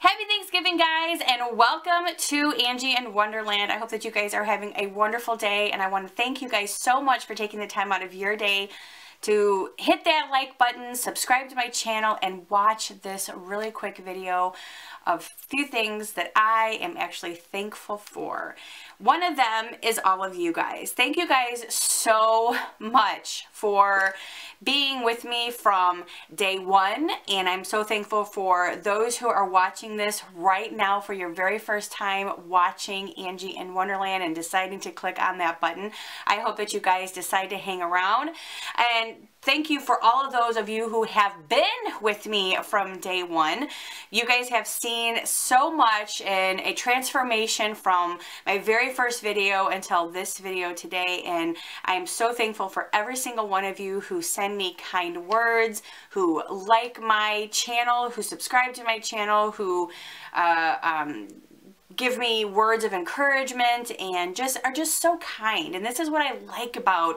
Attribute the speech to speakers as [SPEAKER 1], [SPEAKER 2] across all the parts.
[SPEAKER 1] Happy Thanksgiving, guys, and welcome to Angie in Wonderland. I hope that you guys are having a wonderful day, and I want to thank you guys so much for taking the time out of your day to hit that like button, subscribe to my channel, and watch this really quick video of a few things that I am actually thankful for. One of them is all of you guys. Thank you guys so much for being with me from day one, and I'm so thankful for those who are watching this right now for your very first time watching Angie in Wonderland and deciding to click on that button. I hope that you guys decide to hang around, and thank you for all of those of you who have been with me from day one. You guys have seen so much in a transformation from my very first video until this video today, and I am so thankful for every single one of you who send me kind words, who like my channel, who subscribe to my channel, who give me words of encouragement and are just so kind. And this is what I like about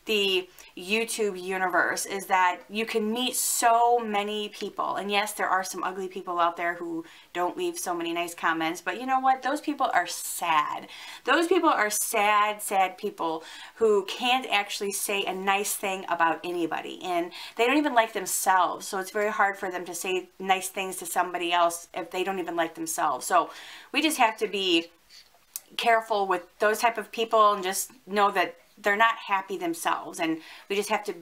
[SPEAKER 1] the YouTube universe, is that you can meet so many people. And yes, there are some ugly people out there who don't leave so many nice comments, but you know what? Those people are sad. Those people are sad, sad people who can't actually say a nice thing about anybody, and they don't even like themselves. So it's very hard for them to say nice things to somebody else if they don't even like themselves. So we just have to be careful with those type of people and just know that they're not happy themselves, and we just have to,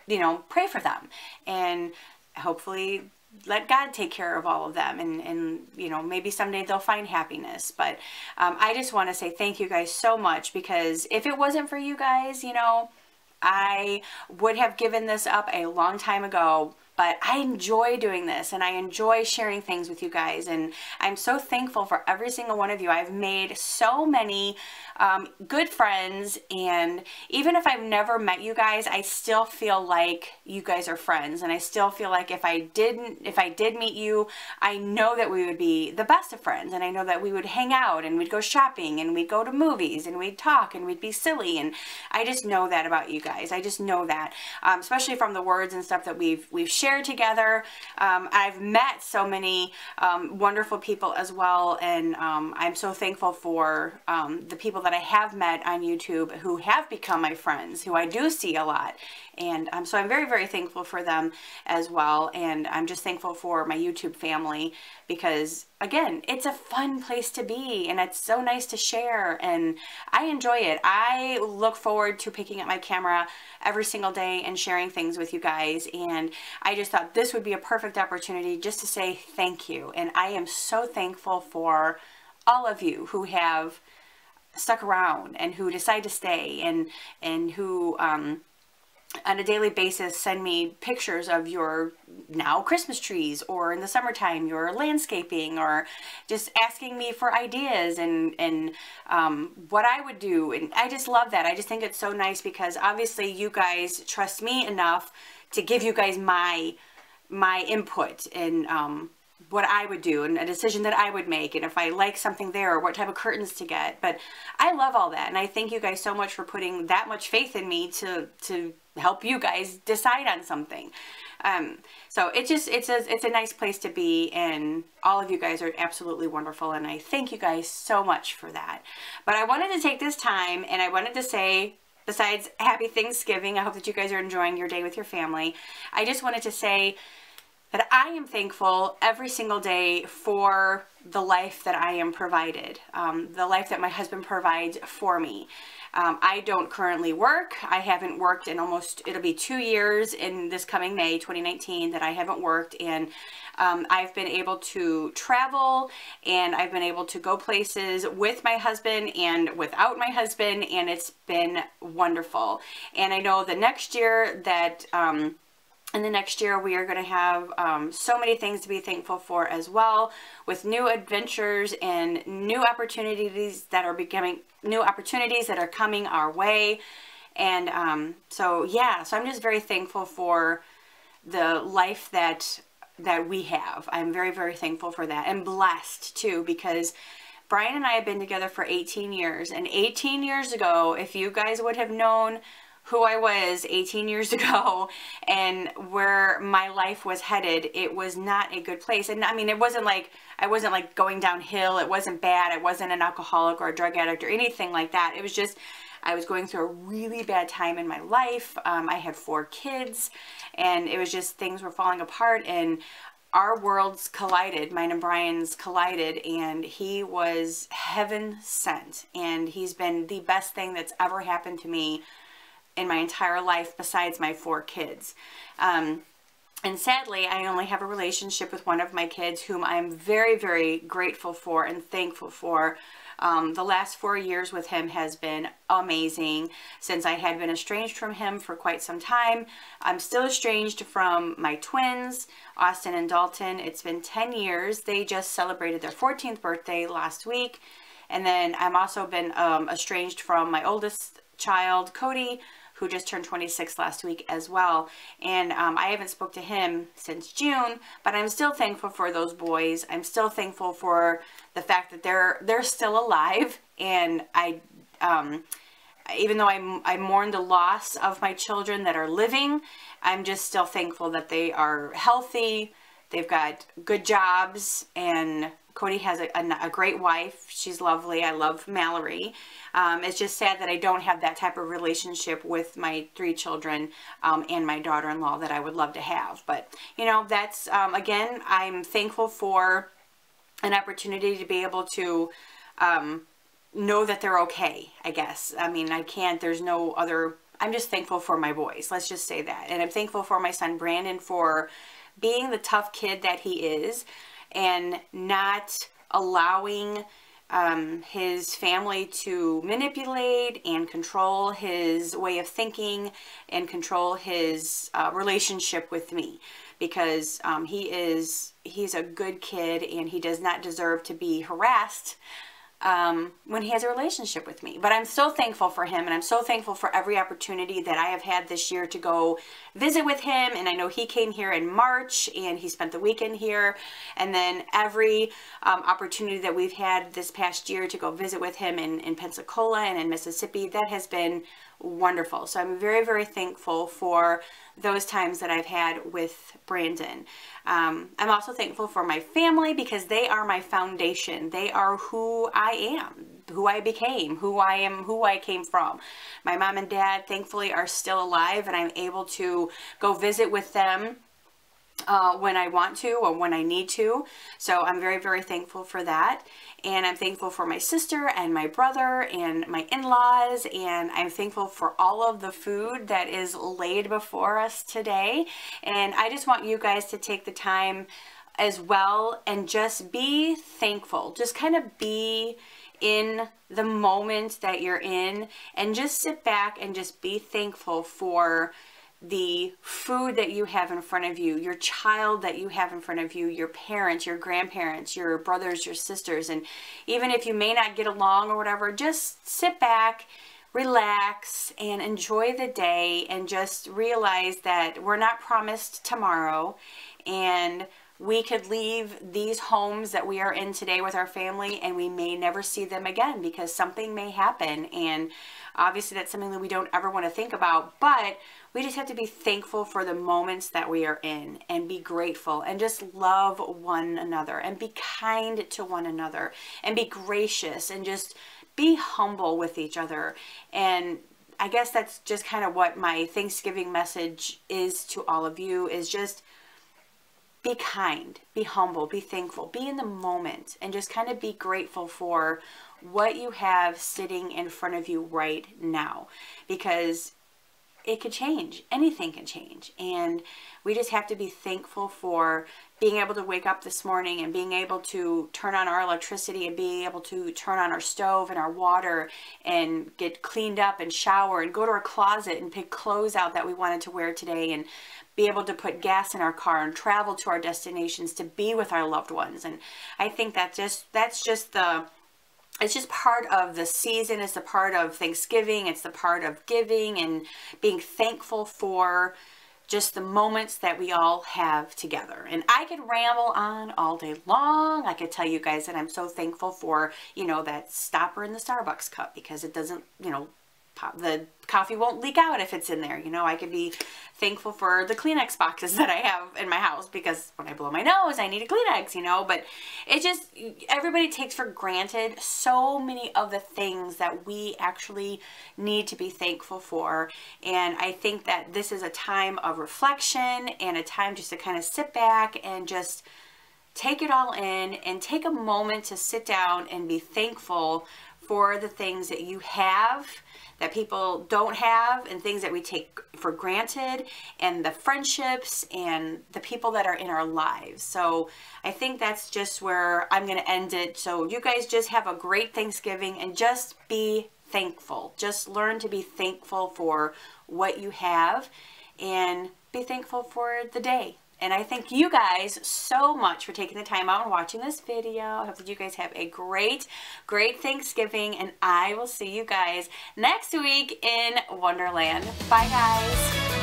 [SPEAKER 1] you know, pray for them and hopefully let God take care of all of them, and you know, maybe someday they'll find happiness. But I just want to say thank you guys so much, because if it wasn't for you guys, you know, I would have given this up a long time ago. But I enjoy doing this, and I enjoy sharing things with you guys, and I'm so thankful for every single one of you. I've made so many good friends, and even if I've never met you guys, I still feel like you guys are friends, and I still feel like if I did meet you, I know that we would be the best of friends, and I know that we would hang out, and we'd go shopping, and we'd go to movies, and we'd talk, and we'd be silly, and I just know that about you guys. I just know that, especially from the words and stuff that we've shared together. I've met so many wonderful people as well, and I'm so thankful for the people that I have met on YouTube who have become my friends, who I do see a lot, and so I'm very, very thankful for them as well. And I'm just thankful for my YouTube family, because again, it's a fun place to be, and it's so nice to share, and I enjoy it. I look forward to picking up my camera every single day and sharing things with you guys, and I just thought this would be a perfect opportunity just to say thank you. And I am so thankful for all of you who have stuck around and who decide to stay, and who on a daily basis send me pictures of your now Christmas trees, or in the summertime your landscaping, or just asking me for ideas and what I would do. And I just love that. I just think it's so nice, because obviously you guys trust me enough to give you guys my input and what I would do, and a decision that I would make, and if I like something there, or what type of curtains to get. But I love all that, and I thank you guys so much for putting that much faith in me to help you guys decide on something. So it's a nice place to be, and all of you guys are absolutely wonderful, and I thank you guys so much for that. But I wanted to take this time, and I wanted to say, besides Happy Thanksgiving, I hope that you guys are enjoying your day with your family. I just wanted to say that I am thankful every single day for the life that I am provided, the life that my husband provides for me. I don't currently work. I haven't worked in it'll be 2 years in this coming May 2019 that I haven't worked, and I've been able to travel, and I've been able to go places with my husband and without my husband, and it's been wonderful. And I know the next year that in the next year, we are going to have so many things to be thankful for as well, with new adventures and new opportunities that are coming our way. And so yeah, so I'm just very thankful for the life that we have. I'm very, very thankful for that, and blessed too, because Brian and I have been together for 18 years, and 18 years ago, if you guys would have known who I was 18 years ago and where my life was headed, it was not a good place. And I mean, I wasn't like going downhill. It wasn't bad. I wasn't an alcoholic or a drug addict or anything like that. It was just, I was going through a really bad time in my life. I had 4 kids, and it was just, things were falling apart, and our worlds collided, mine and Brian's collided, and he was heaven sent. And he's been the best thing that's ever happened to me in my entire life besides my 4 kids. And sadly, I only have a relationship with one of my kids whom I'm very, very grateful for and thankful for. The last 4 years with him has been amazing. Since I had been estranged from him for quite some time, I'm still estranged from my twins, Austin and Dalton. It's been 10 years. They just celebrated their 14th birthday last week. And then I'm also been estranged from my oldest child, Cody, who just turned 26 last week as well. And I haven't spoke to him since June, but I'm still thankful for those boys. I'm still thankful for the fact that they're still alive. And even though I mourn the loss of my children that are living, I'm just still thankful that they are healthy. They've got good jobs, and Cody has a great wife. She's lovely. I love Mallory. It's just sad that I don't have that type of relationship with my 3 children and my daughter-in-law that I would love to have. But, you know, that's, again, I'm thankful for an opportunity to be able to know that they're okay, I guess. I mean, there's no other, I'm just thankful for my boys. Let's just say that. And I'm thankful for my son, Brandon, for being the tough kid that he is, and not allowing his family to manipulate and control his way of thinking and control his relationship with me, because he's a good kid, and he does not deserve to be harassed when he has a relationship with me. But I'm so thankful for him, and I'm so thankful for every opportunity that I have had this year to go visit with him. And I know he came here in March, and he spent the weekend here. And then every opportunity that we've had this past year to go visit with him in Pensacola and in Mississippi, that has been wonderful. So I'm very, very thankful for those times that I've had with Brandon. I'm also thankful for my family, because they are my foundation. They are who I am, who I became, who I am, who I came from. My mom and dad, thankfully, are still alive, and I'm able to go visit with them when I want to or when I need to. So I'm very, very thankful for that. And I'm thankful for my sister and my brother and my in-laws. And I'm thankful for all of the food that is laid before us today. And I just want you guys to take the time as well and just be thankful. Just kind of be in the moment that you're in, and just sit back and just be thankful for the food that you have in front of you, your child that you have in front of you, your parents, your grandparents, your brothers, your sisters. And even if you may not get along or whatever, just sit back, relax, and enjoy the day, and just realize that we're not promised tomorrow, and we could leave these homes that we are in today with our family, and we may never see them again, because something may happen. And obviously that's something that we don't ever want to think about, but we just have to be thankful for the moments that we are in, and be grateful, and just love one another, and be kind to one another, and be gracious, and just be humble with each other. And I guess that's just kind of what my Thanksgiving message is to all of you, is just be kind, be humble, be thankful, be in the moment, and just kind of be grateful for what you have sitting in front of you right now, because it could change. Anything can change. And we just have to be thankful for being able to wake up this morning, and being able to turn on our electricity, and being able to turn on our stove and our water, and get cleaned up and shower, and go to our closet and pick clothes out that we wanted to wear today, and be able to put gas in our car and travel to our destinations to be with our loved ones. And I think that's just it's just part of the season. It's the part of Thanksgiving. It's the part of giving and being thankful for just the moments that we all have together. And I could ramble on all day long. I could tell you guys that I'm so thankful for, you know, that stopper in the Starbucks cup, because it doesn't, you know, the coffee won't leak out if it's in there. You know, I could be thankful for the Kleenex boxes that I have in my house, because when I blow my nose, I need a Kleenex, you know. But it just, everybody takes for granted so many of the things that we actually need to be thankful for. And I think that this is a time of reflection and a time just to kind of sit back and just take it all in and take a moment to sit down and be thankful for the things that you have that people don't have, and things that we take for granted, and the friendships and the people that are in our lives. So I think that's just where I'm going to end it. So you guys just have a great Thanksgiving and just be thankful. Just learn to be thankful for what you have and be thankful for the day. And I thank you guys so much for taking the time out and watching this video. I hope that you guys have a great, great Thanksgiving, and I will see you guys next week in Wonderland. Bye, guys.